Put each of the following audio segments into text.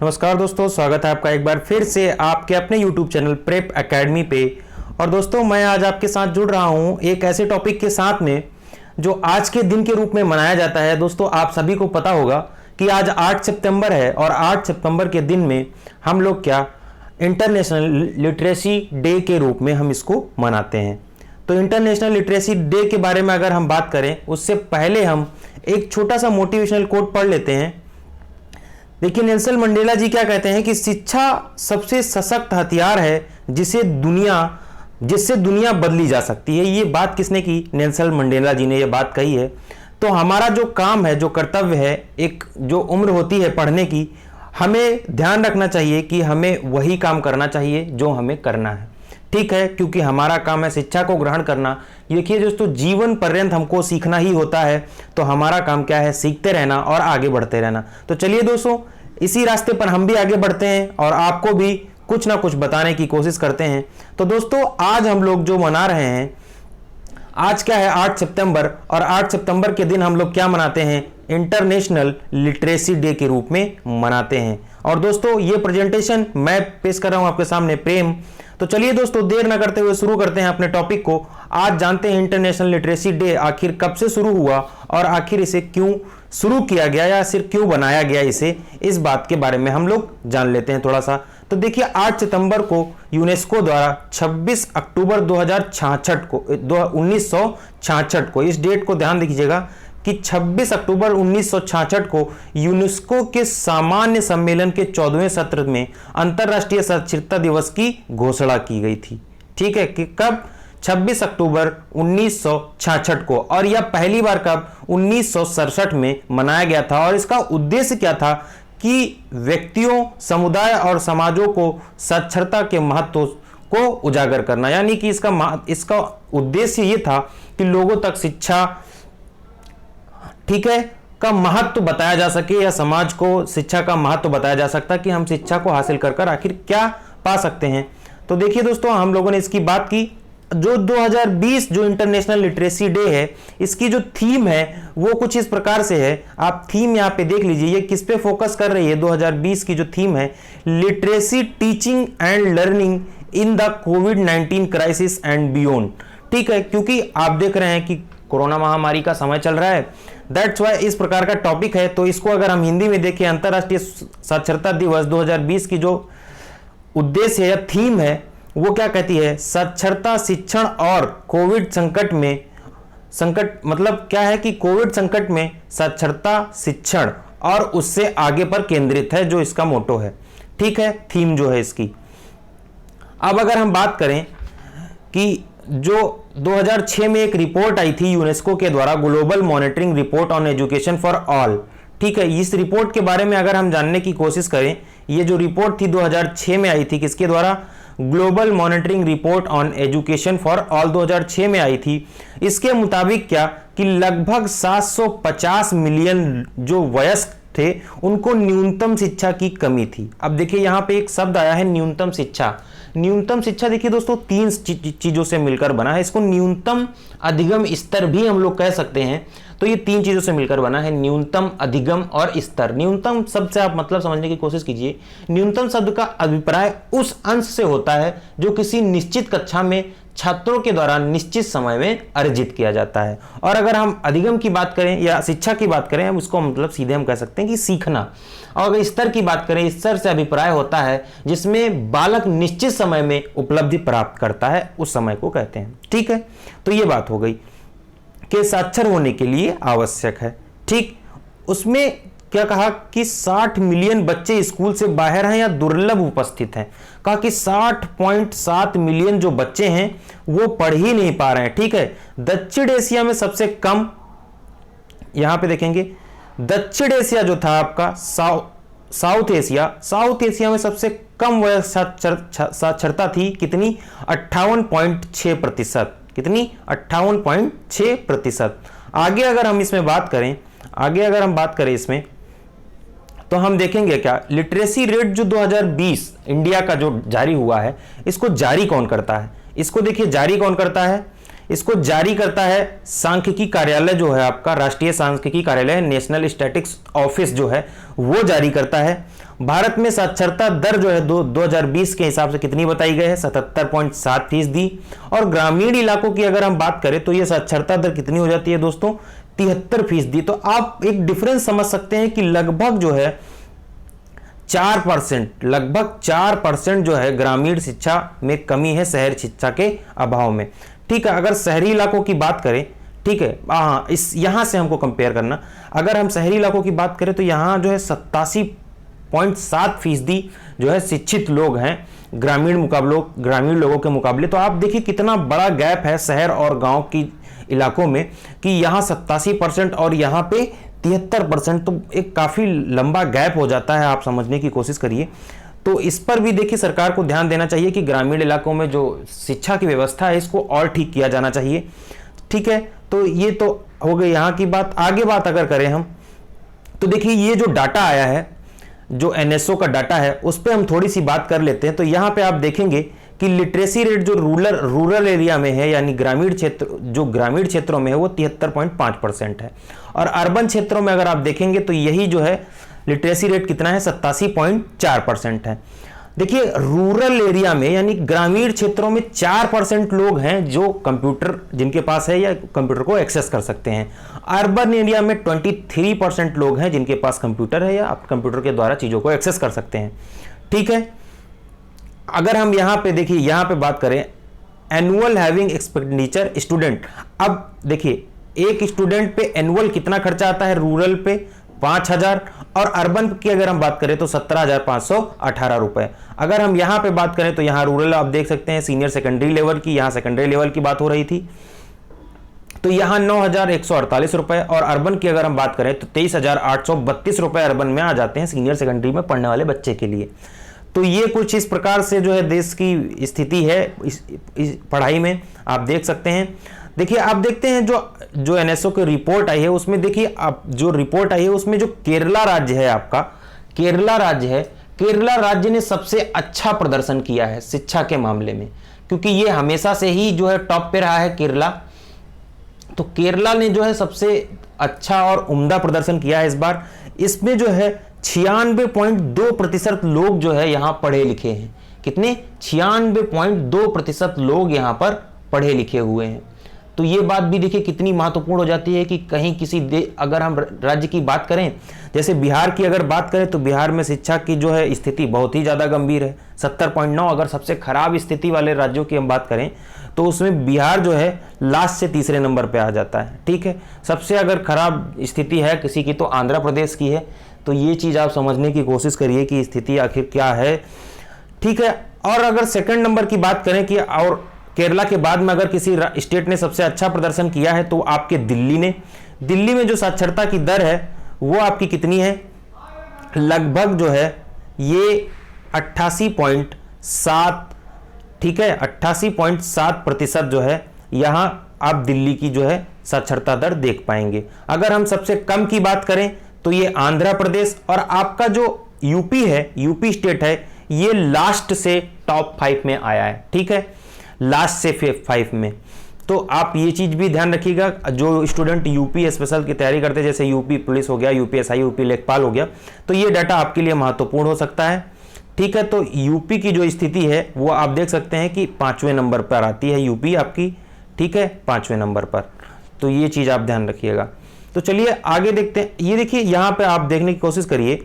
नमस्कार दोस्तों, स्वागत है आपका एक बार फिर से आपके अपने YouTube चैनल प्रेप एकेडमी पे। और दोस्तों, मैं आज आपके साथ जुड़ रहा हूं एक ऐसे टॉपिक के साथ में जो आज के दिन के रूप में मनाया जाता है। दोस्तों, आप सभी को पता होगा कि आज 8 सितंबर है और 8 सितंबर के दिन में हम लोग क्या इंटरनेशनल लिटरेसी डे के रूप में हम इसको मनाते हैं। तो इंटरनेशनल लिटरेसी डे के बारे में अगर हम बात करें उससे पहले हम एक छोटा सा मोटिवेशनल कोट पढ़ लेते हैं। देखिए, नेल्सन मंडेला जी क्या कहते हैं कि शिक्षा सबसे सशक्त हथियार है जिससे दुनिया बदली जा सकती है। ये बात किसने की? नेल्सन मंडेला जी ने ये बात कही है। तो हमारा जो काम है, जो कर्तव्य है, एक जो उम्र होती है पढ़ने की, हमें ध्यान रखना चाहिए कि हमें वही काम करना चाहिए जो हमें करना है। ठीक है, क्योंकि हमारा काम है शिक्षा को ग्रहण करना। देखिए दोस्तों, जीवन पर्यंत हमको सीखना ही होता है, तो हमारा काम क्या है? सीखते रहना और आगे बढ़ते रहना। तो चलिए दोस्तों, इसी रास्ते पर हम भी आगे बढ़ते हैं और आपको भी कुछ ना कुछ बताने की कोशिश करते हैं। तो दोस्तों, आज हम लोग जो मना रहे हैं, आज क्या है? 8 सितंबर। और 8 सितंबर के दिन हम लोग क्या मनाते हैं? इंटरनेशनल लिटरेसी डे के रूप में मनाते हैं। और दोस्तों, ये प्रेजेंटेशन मैं पेश कर रहा हूं आपके सामने, प्रेम। तो चलिए दोस्तों, देर न करते हुए शुरू करते हैं अपने टॉपिक को। आज जानते हैं इंटरनेशनल लिटरेसी डे आखिर कब से शुरू हुआ और आखिर इसे क्यों शुरू किया गया या सिर्फ क्यों बनाया गया, इस बात के बारे में हम लोग जान लेते हैं थोड़ा सा। तो देखिए, 8 सितंबर को यूनेस्को द्वारा 26 अक्टूबर 1966 को, इस डेट को ध्यान दीजिएगा कि 26 अक्टूबर 1966 को यूनेस्को के सामान्य सम्मेलन के 14वें सत्र में अंतर्राष्ट्रीय साक्षरता दिवस की घोषणा की गई थी। ठीक है, कि कब? 26 अक्टूबर 1966 को। और यह पहली बार कब? 1967 में मनाया गया था। और इसका उद्देश्य क्या था? कि व्यक्तियों, समुदाय और समाजों को साक्षरता के महत्व को उजागर करना। यानी कि इसका उद्देश्य यह था कि लोगों तक शिक्षा, ठीक है, का महत्व बताया जा सके, या समाज को शिक्षा का महत्व बताया जा सकता कि हम शिक्षा को हासिल कर आखिर क्या पा सकते हैं। तो देखिए दोस्तों, हम लोगों ने इसकी बात की। जो 2020 जो इंटरनेशनल लिटरेसी डे है, इसकी जो थीम है वो कुछ इस प्रकार से है। आप थीम यहाँ पे देख लीजिए, ये किस पे फोकस कर रही है? 2020 की जो थीम है, literacy teaching and learning in the covid crisis and beyond. ठीक है, क्योंकि आप देख रहे हैं कि कोरोना महामारी का समय चल रहा है, दैट्स वाई इस प्रकार का टॉपिक है। तो इसको अगर हम हिंदी में देखें, अंतर्राष्ट्रीय साक्षरता दिवस 2020 की जो उद्देश्य है या थीम है, वो क्या कहती है? साक्षरता, शिक्षण और कोविड संकट मतलब क्या है कि कोविड संकट में साक्षरता, शिक्षण और उससे आगे पर केंद्रित है, जो इसका मोटो है। ठीक है, थीम जो है इसकी। अब अगर हम बात करें कि जो 2006 में एक रिपोर्ट आई थी यूनेस्को के द्वारा, global monitoring report on education for all. ठीक है, इस रिपोर्ट के बारे में अगर हम जानने की कोशिश करें, ये जो रिपोर्ट थी 2006 में आई थी, किसके द्वारा? Global monitoring report on education for all 2006 में आई थी। इसके मुताबिक क्या कि लगभग 750 मिलियन जो वयस्क थे, उनको न्यूनतम शिक्षा की कमी थी। अब देखिए, यहाँ पे एक शब्द आया है, न्यूनतम शिक्षा। न्यूनतम शिक्षा देखिए दोस्तों, 3 चीजों से मिलकर बना है। इसको न्यूनतम अधिगम स्तर भी हम लोग कह सकते हैं। तो ये 3 चीजों से मिलकर बना है, न्यूनतम, अधिगम और स्तर। न्यूनतम शब्द से आप मतलब समझने की कोशिश कीजिए। न्यूनतम शब्द का अभिप्राय उस अंश से होता है जो किसी निश्चित कक्षा में छात्रों के द्वारा निश्चित समय में अर्जित किया जाता है। और अगर हम अधिगम की बात करें या शिक्षा की बात करें, उसको मतलब सीधे हम कह सकते हैं कि सीखना। और अगर स्तर की बात करें, स्तर से अभिप्राय होता है जिसमें बालक निश्चित समय में उपलब्धि प्राप्त करता है, उस समय को कहते हैं। ठीक है, तो ये बात हो गई कि साक्षर होने के लिए आवश्यक है। ठीक, उसमें क्या कहा कि 60 मिलियन बच्चे स्कूल से बाहर हैं या दुर्लभ उपस्थित हैं। कहा कि 60.7 मिलियन जो बच्चे हैं वो पढ़ ही नहीं पा रहे हैं। ठीक है, दक्षिण एशिया में सबसे कम, यहां पे देखेंगे, दक्षिण एशिया जो था आपका साउथ एशिया में सबसे कम साक्षरता थी। कितनी? 58.6%। कितनी? 58.6%। आगे अगर हम इसमें बात करें, इसमें तो हम देखेंगे क्या, लिटरेसी रेट जो 2020 इंडिया का जो जारी हुआ है, इसको जारी कौन करता है? इसको देखिए, जारी कौन करता है? इसको जारी करता है सांख्यिकी कार्यालय जो है आपका, राष्ट्रीय सांख्यिकी कार्यालय, नेशनल स्टैटिस्टिक्स ऑफिस जो है वो जारी करता है। भारत में साक्षरता दर जो है 2020 के हिसाब से कितनी बताई गई है? 77.7%। और ग्रामीण इलाकों की अगर हम बात करें तो ये साक्षरता दर कितनी हो जाती है दोस्तों? 73%। तो आप एक डिफरेंस समझ सकते हैं कि लगभग जो है 4%, लगभग 4% जो है ग्रामीण शिक्षा में कमी है शहर शिक्षा के अभाव में। ठीक है, अगर शहरी इलाकों की बात करें, ठीक है, हाँ, इस यहां से हमको कंपेयर करना, अगर हम शहरी इलाकों की बात करें तो यहां जो है 87.7% जो है शिक्षित लोग हैं ग्रामीण लोगों के मुकाबले। तो आप देखिए कितना बड़ा गैप है शहर और गांव की इलाकों में, कि यहां 87% और यहां पे 73%, तो एक काफी लंबा गैप हो जाता है। आप समझने की कोशिश करिए। तो इस पर भी देखिए सरकार को ध्यान देना चाहिए कि ग्रामीण इलाकों में जो शिक्षा की व्यवस्था है इसको और ठीक किया जाना चाहिए। ठीक है, तो ये तो हो गई यहाँ की बात। आगे बात अगर करें हम, तो देखिए ये जो डाटा आया है, जो एनएसओ का डाटा है, उस पर हम थोड़ी सी बात कर लेते हैं। तो यहाँ पे आप देखेंगे कि लिटरेसी रेट जो रूरल एरिया में है, यानी ग्रामीण क्षेत्रों में है, वो 73.5% है। और अर्बन क्षेत्रों में अगर आप देखेंगे तो यही जो है लिटरेसी रेट कितना है? 87.4% है। देखिए रूरल एरिया में यानी ग्रामीण क्षेत्रों में 4% लोग हैं जो कंप्यूटर जिनके पास है या कंप्यूटर को एक्सेस कर सकते हैं। अर्बन एरिया में 23% लोग हैं जिनके पास कंप्यूटर है या आप कंप्यूटर के द्वारा चीज़ों को एक्सेस कर सकते हैं। ठीक है, अगर हम यहाँ पे देखिए, यहाँ पे बात करें एनुअल हैविंग एक्सपेंडिचर स्टूडेंट। अब देखिए एक स्टूडेंट पे एनुअल कितना खर्चा आता है? रूरल पे 5,000 और अर्बन की अगर हम बात करें तो 17,518 रुपए। अगर हम यहाँ पे बात करें तो यहाँ रूरल आप देख सकते हैं सीनियर सेकेंडरी लेवल की, यहाँ सेकेंडरी लेवल की बात हो रही थी, तो यहाँ 9,148 रुपए। और अर्बन की अगर हम बात करें तो 23,832 रुपए अर्बन में आ जाते हैं सीनियर सेकेंडरी में पढ़ने वाले बच्चे के लिए। तो ये कुछ इस प्रकार से जो है देश की स्थिति है इस पढ़ाई में, आप देख सकते हैं। देखिए आप देखते हैं जो एनएसओ की रिपोर्ट आई है उसमें, देखिए आप जो रिपोर्ट आई है उसमें जो केरला राज्य है आपका, केरला राज्य ने सबसे अच्छा प्रदर्शन किया है शिक्षा के मामले में, क्योंकि ये हमेशा से ही जो है टॉप पे रहा है केरला। तो केरला ने जो है सबसे अच्छा और उम्दा प्रदर्शन किया है इस बार। इसमें जो है 96.2% लोग जो है यहां पढ़े लिखे हैं। कितने? 96.2% लोग यहां पर पढ़े लिखे हुए हैं। तो ये बात भी देखिए कितनी महत्वपूर्ण हो जाती है कि कहीं किसी अगर हम राज्य की बात करें, जैसे बिहार की अगर बात करें तो बिहार में शिक्षा की जो है स्थिति बहुत ही ज़्यादा गंभीर है, 70.9। अगर सबसे खराब स्थिति वाले राज्यों की हम बात करें तो उसमें बिहार जो है लास्ट से तीसरे नंबर पे आ जाता है। ठीक है, सबसे अगर खराब स्थिति है किसी की तो आंध्र प्रदेश की है। तो ये चीज़ आप समझने की कोशिश करिए कि स्थिति आखिर क्या है। ठीक है, और अगर सेकंड नंबर की बात करें कि और केरला के बाद में अगर किसी स्टेट ने सबसे अच्छा प्रदर्शन किया है तो आपके दिल्ली में जो साक्षरता की दर है वो आपकी कितनी है? लगभग जो है ये 88.7, ठीक है, 88.7% जो है यहाँ आप दिल्ली की जो है साक्षरता दर देख पाएंगे। अगर हम सबसे कम की बात करें तो ये आंध्र प्रदेश, और आपका जो यूपी है, यूपी स्टेट है, ये लास्ट से टॉप 5 में आया है। ठीक है, लास्ट से 5 में। तो आप ये चीज भी ध्यान रखिएगा, जो स्टूडेंट यूपी स्पेशल की तैयारी करते हैं, जैसे यूपी पुलिस हो गया, यूपीएसआई, यूपी लेखपाल हो गया, तो ये डाटा आपके लिए महत्वपूर्ण हो सकता है। ठीक है, तो यूपी की जो स्थिति है वो आप देख सकते हैं कि 5वें नंबर पर आती है यूपी आपकी। ठीक है, 5वें नंबर पर। तो ये चीज आप ध्यान रखिएगा। तो चलिए आगे देखते हैं। ये देखिए यहाँ पे आप देखने की कोशिश करिए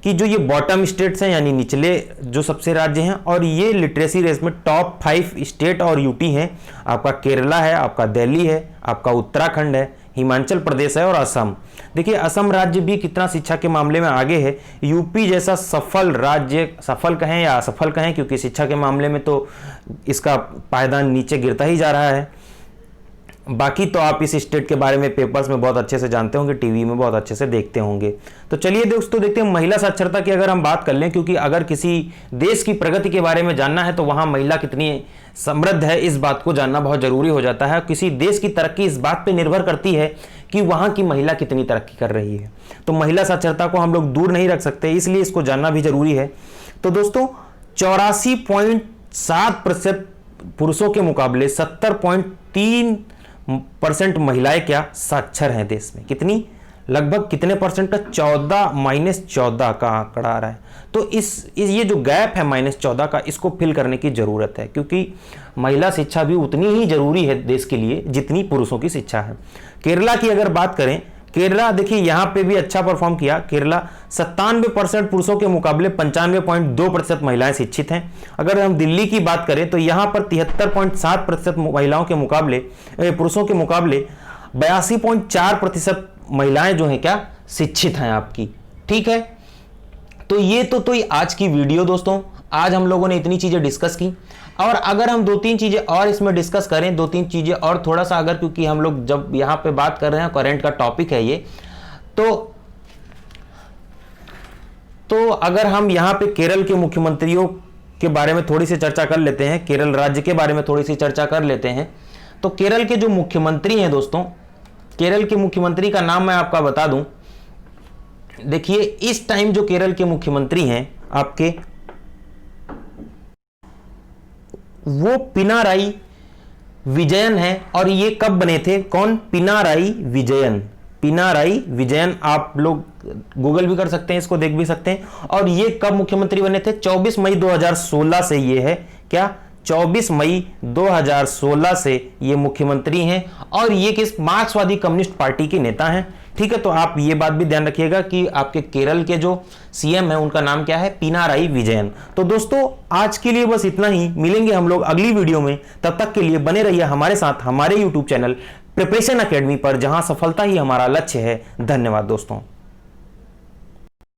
कि जो ये बॉटम स्टेट्स हैं यानी निचले जो सबसे राज्य हैं, और ये लिटरेसी रेस में टॉप 5 स्टेट और यूटी हैं। आपका केरला है, आपका दिल्ली है, आपका उत्तराखंड है, हिमाचल प्रदेश है और असम। देखिए असम राज्य भी कितना शिक्षा के मामले में आगे है। यूपी जैसा सफल राज्य, सफल कहें या असफल कहें, क्योंकि शिक्षा के मामले में तो इसका पायदान नीचे गिरता ही जा रहा है। बाकी तो आप इस स्टेट के बारे में पेपर्स में बहुत अच्छे से जानते होंगे, टीवी में बहुत अच्छे से देखते होंगे। तो चलिए दोस्तों देखते हैं महिला साक्षरता की अगर हम बात कर लें, क्योंकि अगर किसी देश की प्रगति के बारे में जानना है तो वहाँ महिला कितनी समृद्ध है इस बात को जानना बहुत जरूरी हो जाता है। किसी देश की तरक्की इस बात पर निर्भर करती है कि वहाँ की महिला कितनी तरक्की कर रही है। तो महिला साक्षरता को हम लोग दूर नहीं रख सकते, इसलिए इसको जानना भी जरूरी है। तो दोस्तों 84.7% पुरुषों के मुकाबले 70.3% महिलाएं क्या साक्षर हैं देश में। कितनी, लगभग कितने परसेंट का, 14 का आंकड़ा आ रहा है। तो ये जो गैप है -14 का, इसको फिल करने की जरूरत है, क्योंकि महिला शिक्षा भी उतनी ही जरूरी है देश के लिए जितनी पुरुषों की शिक्षा है। केरला की अगर बात करें, केरला देखिए यहां पे भी अच्छा परफॉर्म किया। केरला 97% पुरुषों के मुकाबले 95.2% महिलाएं शिक्षित हैं। अगर हम दिल्ली की बात करें तो यहां पर 73.7% महिलाओं के मुकाबले, पुरुषों के मुकाबले 82.4% महिलाएं जो हैं क्या शिक्षित हैं आपकी। ठीक है, तो ये तो आज की वीडियो दोस्तों। आज हम लोगों ने इतनी चीजें डिस्कस की, और अगर हम 2-3 चीजें और इसमें डिस्कस करें, 2-3 चीजें और थोड़ा सा, अगर क्योंकि हम लोग जब यहां पे बात कर रहे हैं करंट का टॉपिक है ये, तो अगर हम यहां पे केरल के मुख्यमंत्रियों के बारे में थोड़ी सी चर्चा कर लेते हैं, केरल राज्य के बारे में थोड़ी सी चर्चा कर लेते हैं। तो केरल के जो मुख्यमंत्री हैं दोस्तों, केरल के मुख्यमंत्री का नाम मैं आपका बता दूं। देखिए इस टाइम जो केरल के मुख्यमंत्री हैं आपके, वो पिनाराई विजयन है। और ये कब बने थे, कौन, पिनाराई विजयन। पिनाराई विजयन, आप लोग गूगल भी कर सकते हैं, इसको देख भी सकते हैं। और ये कब मुख्यमंत्री बने थे, 24 मई 2016 से ये है क्या, 24 मई 2016 से ये मुख्यमंत्री हैं। और ये किस, मार्क्सवादी कम्युनिस्ट पार्टी के नेता हैं। ठीक है, तो आप ये बात भी ध्यान रखिएगा कि आपके केरल के जो सीएम है उनका नाम क्या है, पिनाराई विजयन। तो दोस्तों आज के लिए बस इतना ही, मिलेंगे हम लोग अगली वीडियो में। तब तक के लिए बने रहिए हमारे साथ हमारे यूट्यूब चैनल प्रिपरेशन एकेडमी पर, जहां सफलता ही हमारा लक्ष्य है। धन्यवाद दोस्तों।